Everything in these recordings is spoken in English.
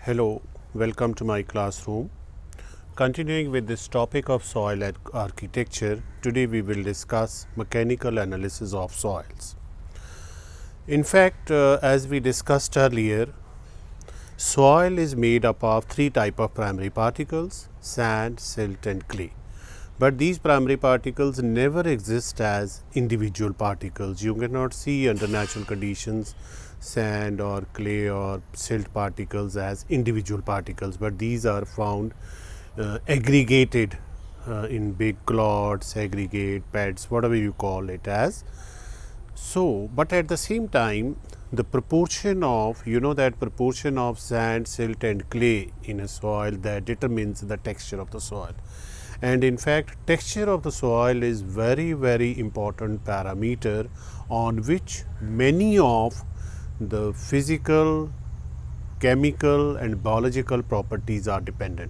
Hello, welcome to my classroom. Continuing with this topic of soil architecture, today we will discuss mechanical analysis of soils. In fact, as we discussed earlier, soil is made up of three types of primary particles: sand, silt and clay. But these primary particles never exist as individual particles. You cannot see under natural conditions sand or clay or silt particles as individual particles, but these are found aggregated in big clots, aggregate beds, whatever you call it as. So, but at the same time, the proportion of, that proportion of sand, silt and clay in a soil that determines the texture of the soil. And in fact, texture of the soil is very important parameter on which many of the physical, chemical and biological properties are dependent.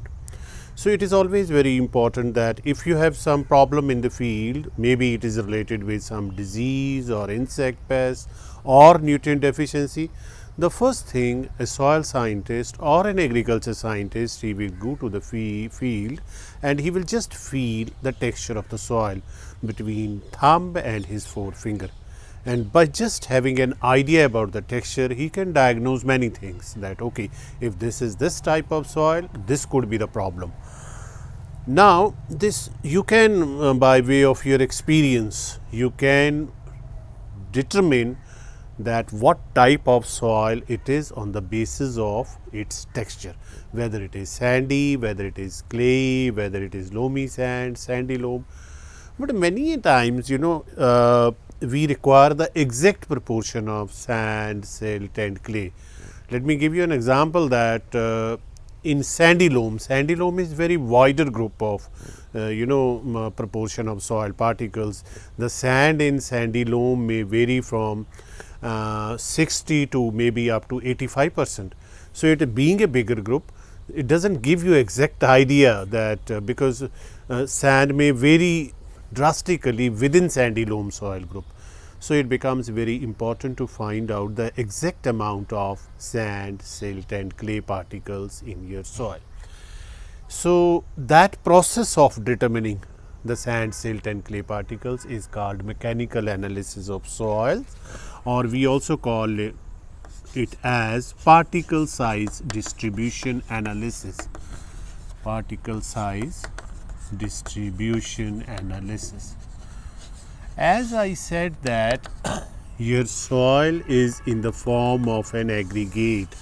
So, it is always very important that if you have some problem in the field, maybe it is related with some disease or insect pest or nutrient deficiency, the first thing a soil scientist or an agriculture scientist, he will go to the field and he will just feel the texture of the soil between thumb and his forefinger. And by just having an idea about the texture, he can diagnose many things that okay, if this is this type of soil, this could be the problem. Now, this you can by way of your experience, you can determine that what type of soil it is on the basis of its texture, whether it is sandy, whether it is clay, whether it is loamy sand, sandy loam. But many times, we require the exact proportion of sand, silt and clay. Let me give you an example that in sandy loam is very wider group of proportion of soil particles. The sand in sandy loam may vary from 60 to maybe up to 85%. So, it being a bigger group, it does not give you exact idea that because sand may vary drastically within sandy loam soil group. So, it becomes very important to find out the exact amount of sand, silt and clay particles in your soil. So, that process of determining the sand, silt and clay particles is called mechanical analysis of soils, or we also call it as particle size distribution analysis. Particle size distribution analysis. As I said that your soil is in the form of an aggregate.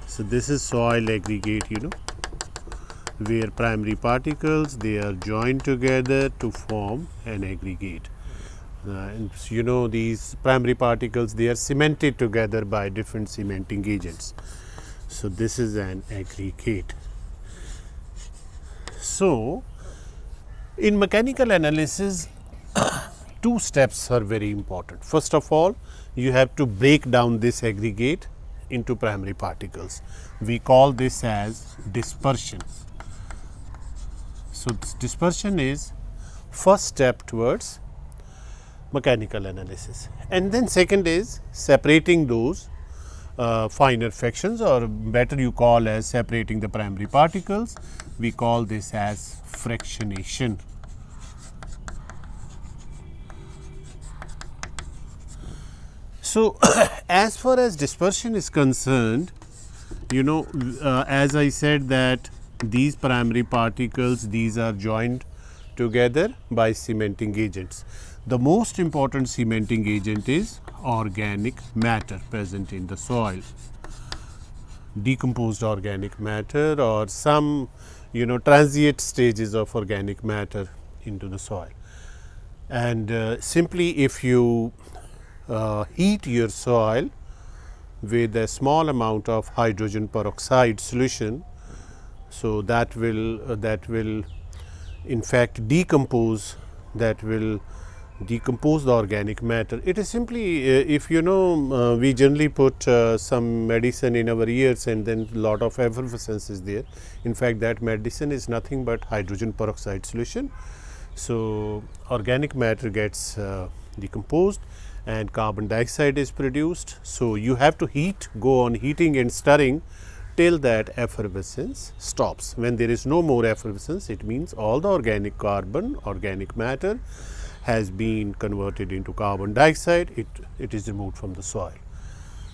So, this is soil aggregate, where primary particles, they are joined together to form an aggregate. And these primary particles, they are cemented together by different cementing agents. So, this is an aggregate. So, in mechanical analysis, two steps are very important. First of all, you have to break down this aggregate into primary particles. We call this as dispersion. So, dispersion is first step towards mechanical analysis, and then second is separating those finer fractions, or better you call as separating the primary particles. We call this as fractionation. So, as far as dispersion is concerned, as I said that these primary particles, these are joined together by cementing agents. The most important cementing agent is organic matter present in the soil, decomposed organic matter or some transient stages of organic matter into the soil. And simply if you heat your soil with a small amount of hydrogen peroxide solution, so that will in fact decompose the organic matter. It is simply if we generally put some medicine in our ears and then lot of effervescence is there. In fact, that medicine is nothing but hydrogen peroxide solution. So, organic matter gets decomposed and carbon dioxide is produced. So, you have to go on heating and stirring till that effervescence stops. When there is no more effervescence, it means all the organic carbon, organic matter has been converted into carbon dioxide, it is removed from the soil.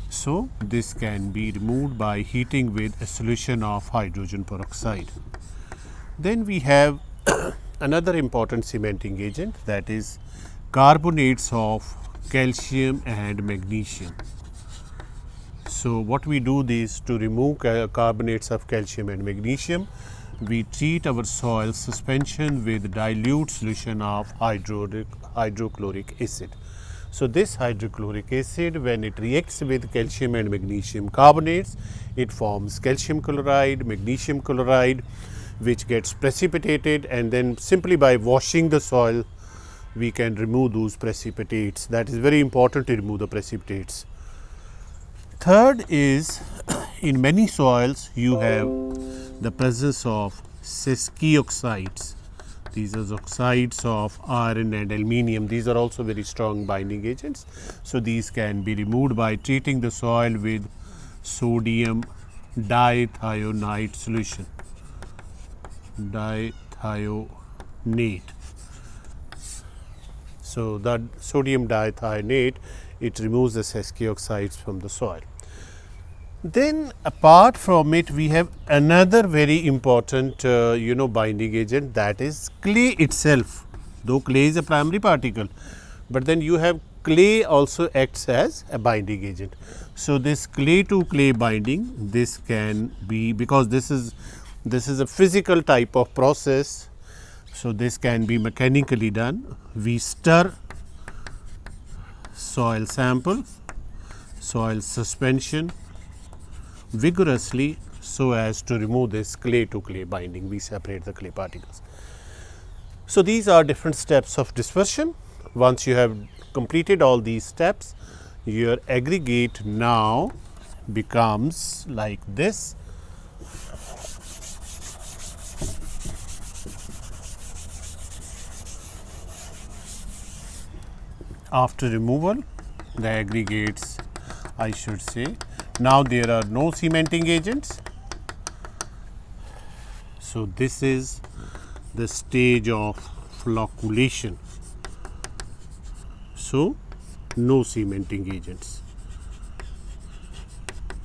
So, this can be removed by heating with a solution of hydrogen peroxide. Then we have another important cementing agent, that is carbonates of calcium and magnesium. So, what we do is to remove carbonates of calcium and magnesium, we treat our soil suspension with dilute solution of hydrochloric acid. So, this hydrochloric acid, when it reacts with calcium and magnesium carbonates, it forms calcium chloride, magnesium chloride, which gets precipitated, and then simply by washing the soil we can remove those precipitates. That is very important to remove the precipitates. Third is, in many soils you have the presence of Sesqui oxides. These are oxides of iron and aluminium. These are also very strong binding agents. So, these can be removed by treating the soil with sodium dithionite solution. Dithionate. So, the sodium dithionate, it removes the Sesqui oxides from the soil. Then apart from it, we have another very important binding agent, that is clay itself. Though clay is a primary particle, but then you have clay also acts as a binding agent. So, this clay to clay binding, this can be, because this is a physical type of process. So, this can be mechanically done. We stir soil sample, soil suspension vigorously so as to remove this clay to clay binding. We separate the clay particles. So, these are different steps of dispersion. Once you have completed all these steps, your aggregate now becomes like this. After removal, the aggregates, I should say, now there are no cementing agents. So, this is the stage of flocculation. So, no cementing agents,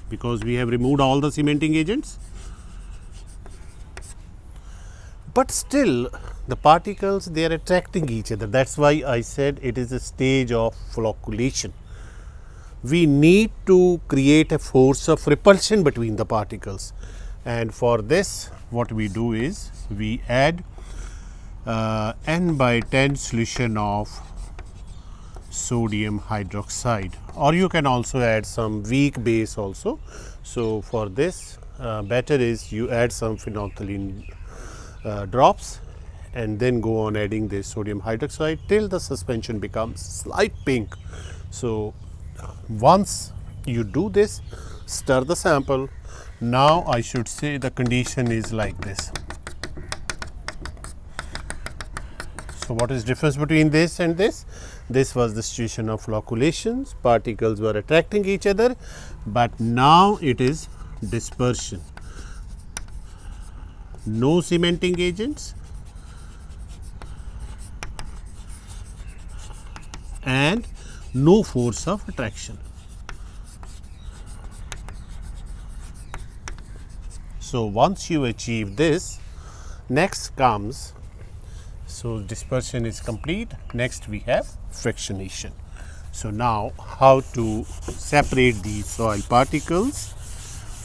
because we have removed all the cementing agents. But still the particles, they are attracting each other. That is why I said it is a stage of flocculation. We need to create a force of repulsion between the particles, and for this what we do is we add N/10 solution of sodium hydroxide, or you can also add some weak base also. So, for this better is you add some phenolphthalein drops and then go on adding this sodium hydroxide till the suspension becomes slight pink. So, once you do this, stir the sample. Now, I should say the condition is like this. So, what is difference between this and this? This was the situation of flocculations, particles were attracting each other, but now it is dispersion. No cementing agents and no force of attraction. So, once you achieve this, next comes, so dispersion is complete, next we have frictionation. So, now how to separate these soil particles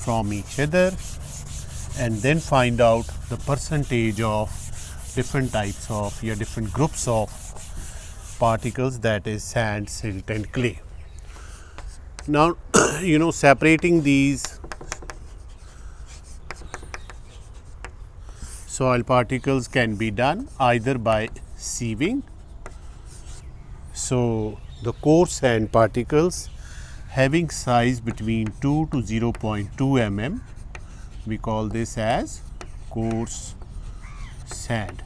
from each other and then find out the percentage of different types of different groups of particles, that is sand, silt and clay. Now, separating these soil particles can be done either by sieving. So, the coarse sand particles having size between 2 to 0.2 mm, we call this as coarse sand.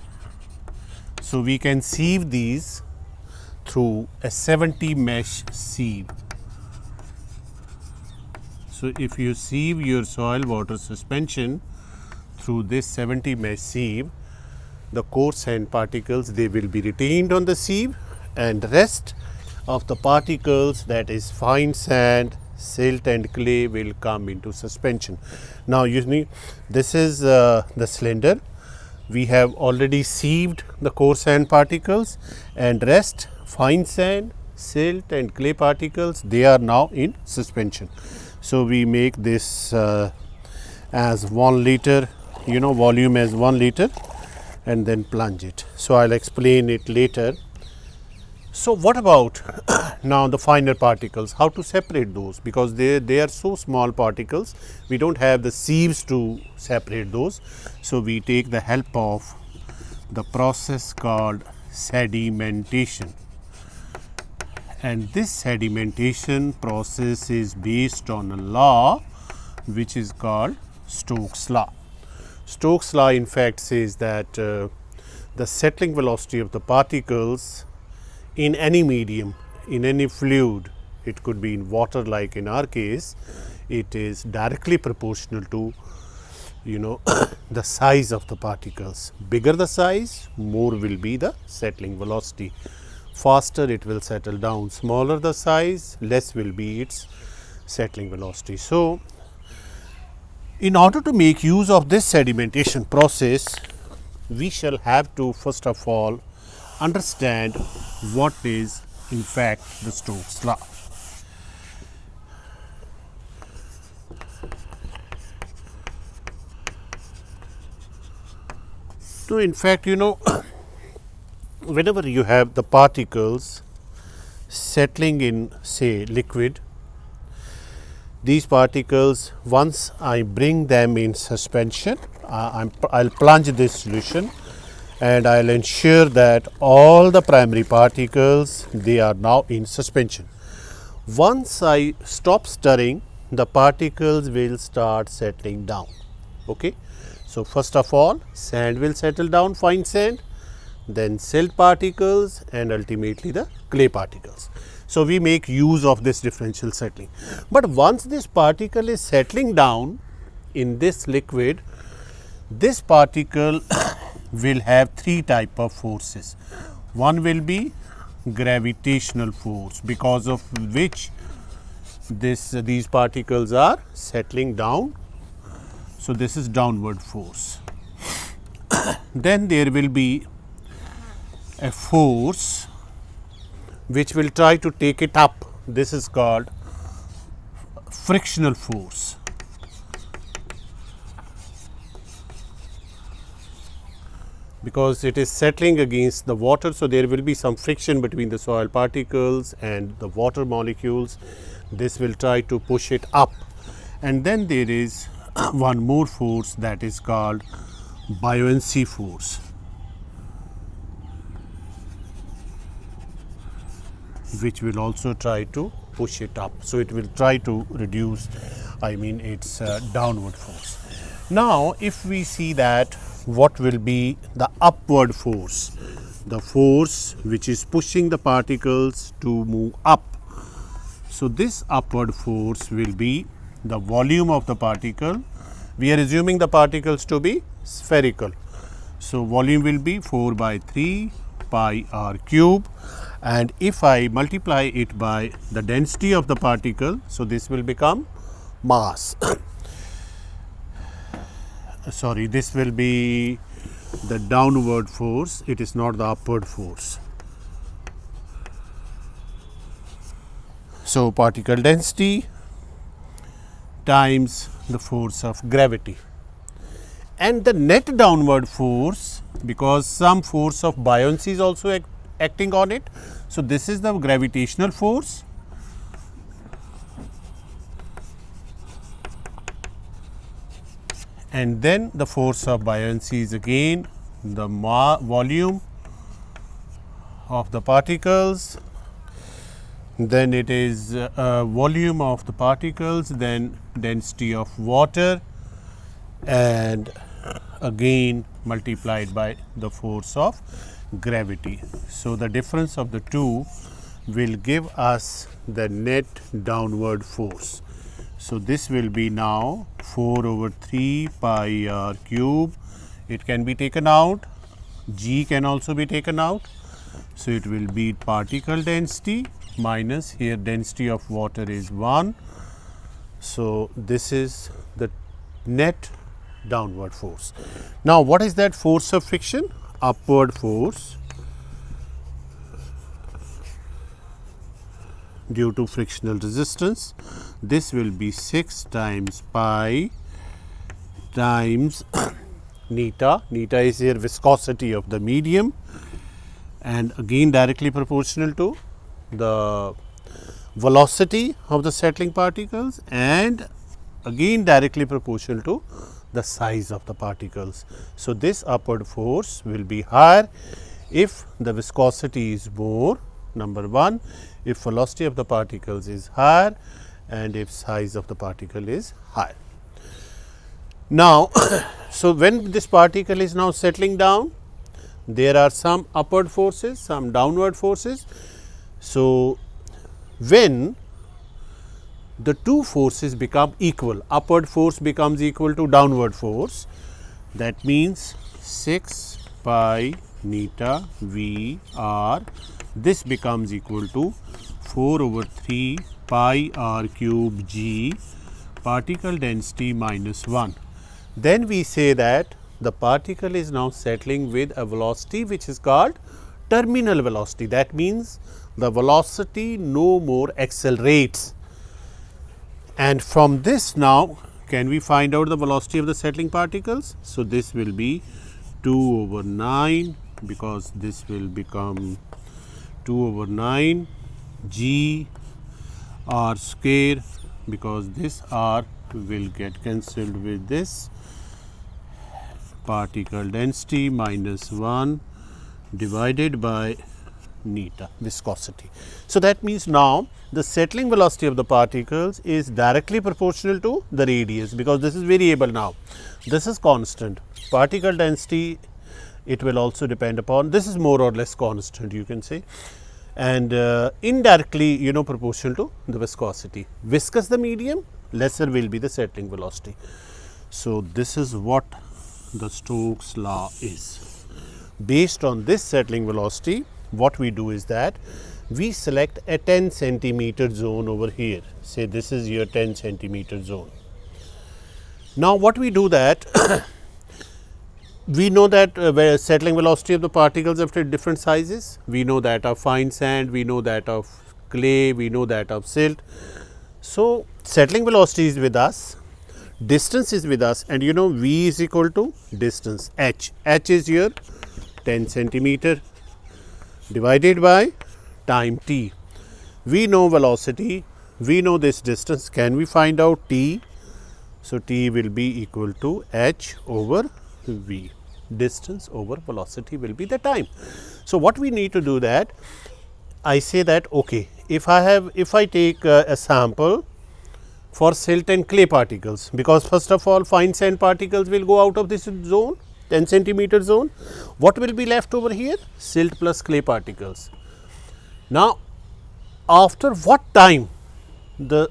So, we can sieve these through a 70 mesh sieve. So if you sieve your soil water suspension through this 70 mesh sieve, the coarse sand particles, they will be retained on the sieve, and rest of the particles, that is fine sand, silt and clay, will come into suspension. Now you see, this is the cylinder. We have already sieved the coarse sand particles, and rest fine sand, silt and clay particles, they are now in suspension. So we make this as 1 liter, volume as 1 liter, and then plunge it. So I'll explain it later. So what about now the finer particles, how to separate those, because they are so small particles, we don't have the sieves to separate those. So we take the help of the process called sedimentation, and this sedimentation process is based on a law which is called Stokes law. Stokes law in fact says that the settling velocity of the particles in any medium, in any fluid, it could be in water like in our case, it is directly proportional to the size of the particles. Bigger the size, more will be the settling velocity. Faster it will settle down. Smaller the size, less will be its settling velocity. So in order to make use of this sedimentation process, we shall have to first of all understand what is in fact the Stokes law. So in fact, whenever you have the particles settling in, say, liquid, these particles, once I bring them in suspension, I'll plunge this solution, and I'll ensure that all the primary particles, they are now in suspension. Once I stop stirring, the particles will start settling down. Okay. So first of all, sand will settle down, fine sand, then silt particles, and ultimately the clay particles. So we make use of this differential settling. But once this particle is settling down in this liquid, this particle will have 3 type of forces. One will be gravitational force, because of which these particles are settling down. So this is downward force. Then there will be a force which will try to take it up. This is called frictional force. Because it is settling against the water, so there will be some friction between the soil particles and the water molecules. This will try to push it up. And then there is one more force, that is called buoyancy force, which will also try to push it up. So it will try to reduce, its downward force. Now if we see that, what will be the upward force, the force which is pushing the particles to move up. So this upward force will be the volume of the particle. We are assuming the particles to be spherical. So volume will be 4 by 3 pi r cube, and if I multiply it by the density of the particle, so this will become mass. Sorry, this will be the downward force, it is not the upward force. So particle density times the force of gravity, and the net downward force, because some force of buoyancy is also acting on it. So this is the gravitational force, and then the force of buoyancy is again the volume of the particles, then it is volume of the particles, then density of water, and again multiplied by the force of gravity. So the difference of the two will give us the net downward force. So, this will be now 4 over 3 pi r cube. It can be taken out, g can also be taken out. So, it will be particle density minus here density of water is 1. So, this is the net downward force. Now, what is that force of friction? Upward force due to frictional resistance. This will be 6 times pi times neta. Neta is here viscosity of the medium, and again directly proportional to the velocity of the settling particles, and again directly proportional to the size of the particles. So, this upward force will be higher if the viscosity is more, number 1, if velocity of the particles is higher, and if size of the particle is higher. Now, so when this particle is now settling down, there are some upward forces, some downward forces. So, when the two forces become equal, upward force becomes equal to downward force, that means 6 pi neta V r, this becomes equal to 4 over 3 pi r cube g particle density minus 1. Then we say that the particle is now settling with a velocity which is called terminal velocity. That means the velocity no more accelerates. And from this now, can we find out the velocity of the settling particles? So, this will be 2 over 9, because this will become 2 over 9 g r square, because this r will get cancelled with this, particle density minus 1 divided by neta viscosity. So, that means now the settling velocity of the particles is directly proportional to the radius, because this is variable now, this is constant. Particle density, it will also depend upon, this is more or less constant, you can say, and indirectly proportional to the viscosity. Viscous the medium, lesser will be the settling velocity. So, this is what the Stokes law is. Based on this settling velocity, what we do is that we select a 10 centimeter zone over here. Say this is your 10 centimeter zone. Now, what we do that we know that where settling velocity of the particles after different sizes, we know that of fine sand, we know that of clay, we know that of silt. So, settling velocity is with us, distance is with us, and V is equal to distance h. H is your 10 centimeter divided by time t. We know velocity, we know this distance. Can we find out t? So, t will be equal to h over v. Distance over velocity will be the time. So, what we need to do that, I say that okay, if I take a sample for silt and clay particles, because first of all fine sand particles will go out of this zone, 10 centimeter zone. What will be left over here? Silt plus clay particles. Now, after what time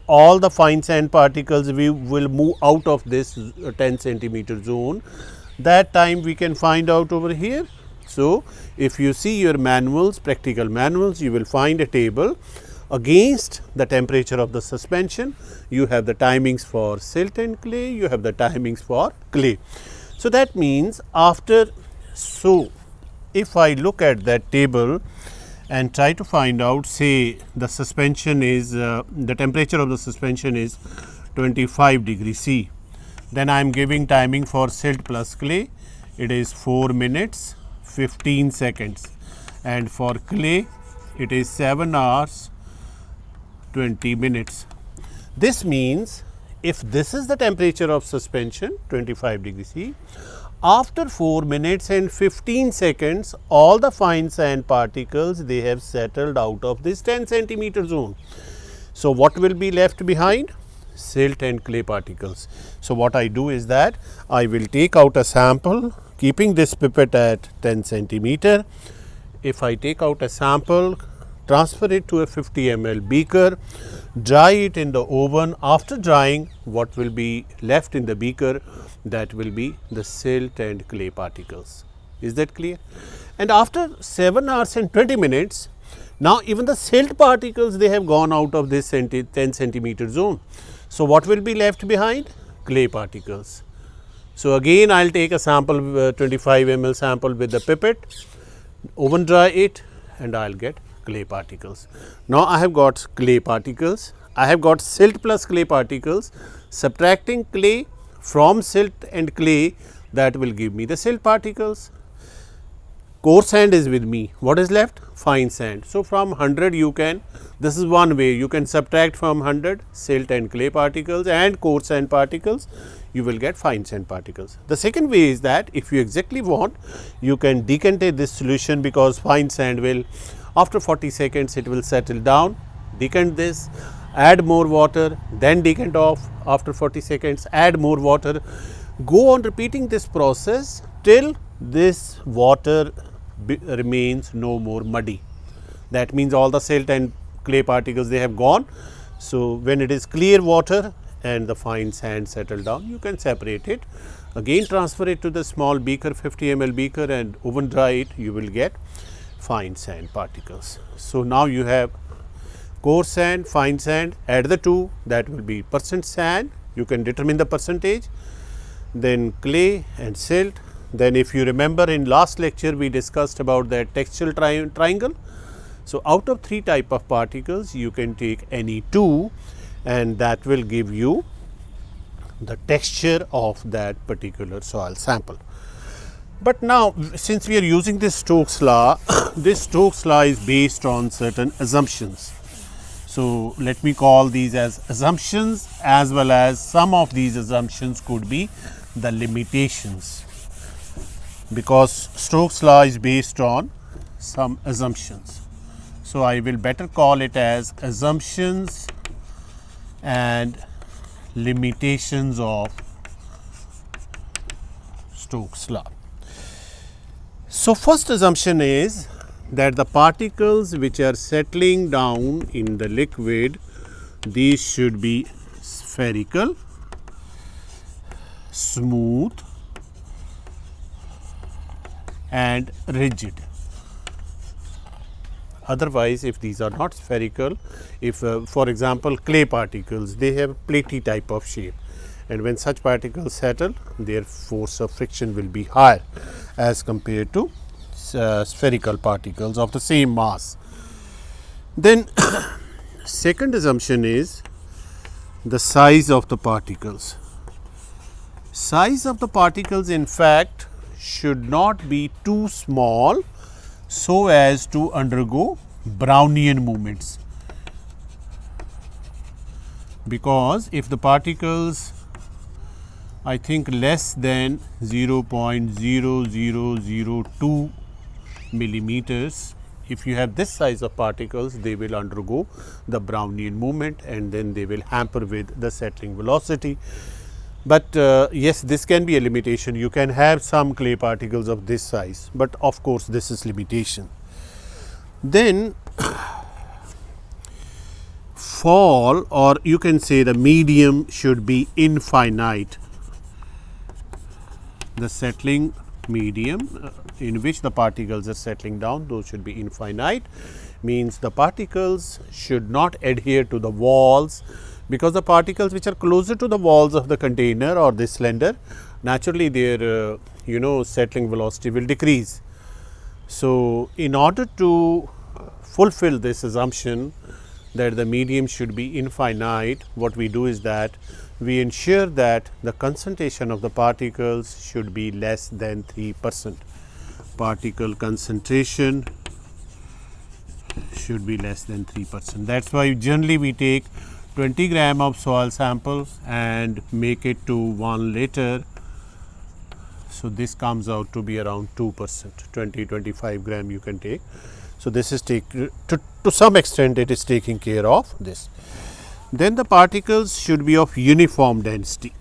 all the fine sand particles will move out of this 10 centimeter zone, that time we can find out over here. So, if you see your manuals, practical manuals, you will find a table against the temperature of the suspension. You have the timings for silt and clay, you have the timings for clay. So, that means if I look at that table and try to find out, say the suspension is the temperature of the suspension is 25 degrees C, then I am giving timing for silt plus clay, it is 4 minutes 15 seconds, and for clay it is 7 hours 20 minutes. This means if this is the temperature of suspension 25 degrees C, after 4 minutes and 15 seconds all the fine sand particles, they have settled out of this 10 centimeter zone. So, what will be left behind? Silt and clay particles. So, what I do is that I will take out a sample keeping this pipette at 10 centimeter. If I take out a sample transfer it to a 50 ml beaker, dry it in the oven. After drying, what will be left in the beaker, that will be the silt and clay particles. Is that clear? And after 7 hours and 20 minutes, now even the silt particles, they have gone out of this 10 centimeter zone. So, what will be left behind? Clay particles. So, again I will take a sample 25 ml sample with the pipette, oven dry it, and I will get clay particles. Now, I have got clay particles, I have got silt plus clay particles. Subtracting clay from silt and clay, that will give me the silt particles. Coarse sand is with me, what is left? Fine sand. So, from 100 you can, this is one way, you can subtract from 100 silt and clay particles and coarse sand particles, you will get fine sand particles. The second way is that if you exactly want, you can decantate this solution, because fine sand will, after 40 seconds it will settle down. Decant this, add more water, then decant off after 40 seconds, add more water. Go on repeating this process till this water remains no more muddy. That means all the silt and clay particles, they have gone. So, when it is clear water and the fine sand settle down, you can separate it. Again transfer it to the small beaker, 50 ml beaker, and oven dry it, you will get fine sand particles. So, now you have coarse sand, fine sand, add the two, that will be percent sand, you can determine the percentage, then clay and silt. Then if you remember, in last lecture we discussed about that textual triangle. So, out of 3 type of particles, you can take any 2, and that will give you the texture of that particular soil sample. But now, since we are using this Stokes law, this Stokes law is based on certain assumptions. So, let me call these as assumptions, as well as some of these assumptions could be the limitations, because Stokes law is based on some assumptions. So, I will better call it as assumptions and limitations of Stokes law. So, first assumption is that the particles which are settling down in the liquid, these should be spherical, smooth and rigid. Otherwise, if these are not spherical, if for example clay particles, they have platy type of shape, and when such particles settle, their force of friction will be higher as compared to spherical particles of the same mass. Then second assumption is the size of the particles. Size of the particles, in fact, should not be too small so as to undergo Brownian movements, because if the particles, I think, less than 0.0002 millimeters, if you have this size of particles, they will undergo the Brownian movement, and then they will hamper with the settling velocity. But yes, this can be a limitation. You can have some clay particles of this size, but of course, this is limitation. Then fall, or you can say the medium, should be infinite. The settling medium in which the particles are settling down, those should be infinite, means the particles should not adhere to the walls, because the particles which are closer to the walls of the container or this cylinder, naturally their settling velocity will decrease. So, in order to fulfill this assumption that the medium should be infinite, what we do is that we ensure that the concentration of the particles should be less than 3%. Particle concentration should be less than 3%. That is why generally we take 20 gram of soil sample and make it to 1 liter. So, this comes out to be around 2%, 20-25 gram you can take. So, this is to some extent it is taking care of this. Then the particles should be of uniform density.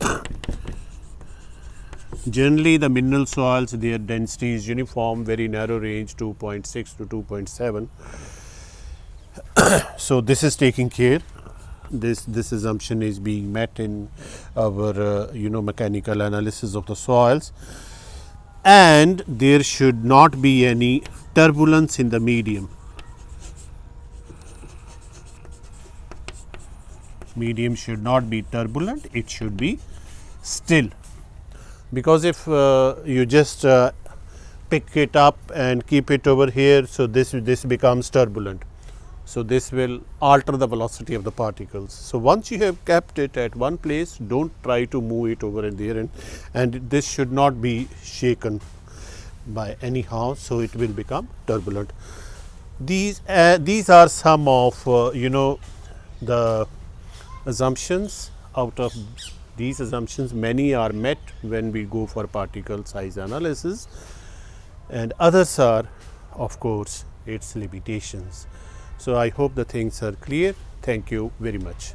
Generally, the mineral soils, their density is uniform, very narrow range, 2.6 to 2.7. So this is taking care. This assumption is being met in our mechanical analysis of the soils, and there should not be any turbulence in the medium. Medium should not be turbulent, it should be still, because if you just pick it up and keep it over here, so this becomes turbulent. So this will alter the velocity of the particles. So once you have kept it at one place, don't try to move it over there, and this should not be shaken by anyhow, so it will become turbulent. These are some of the assumptions. Out of these assumptions, many are met when we go for particle size analysis, and others are, of course, its limitations. So I hope the things are clear. Thank you very much.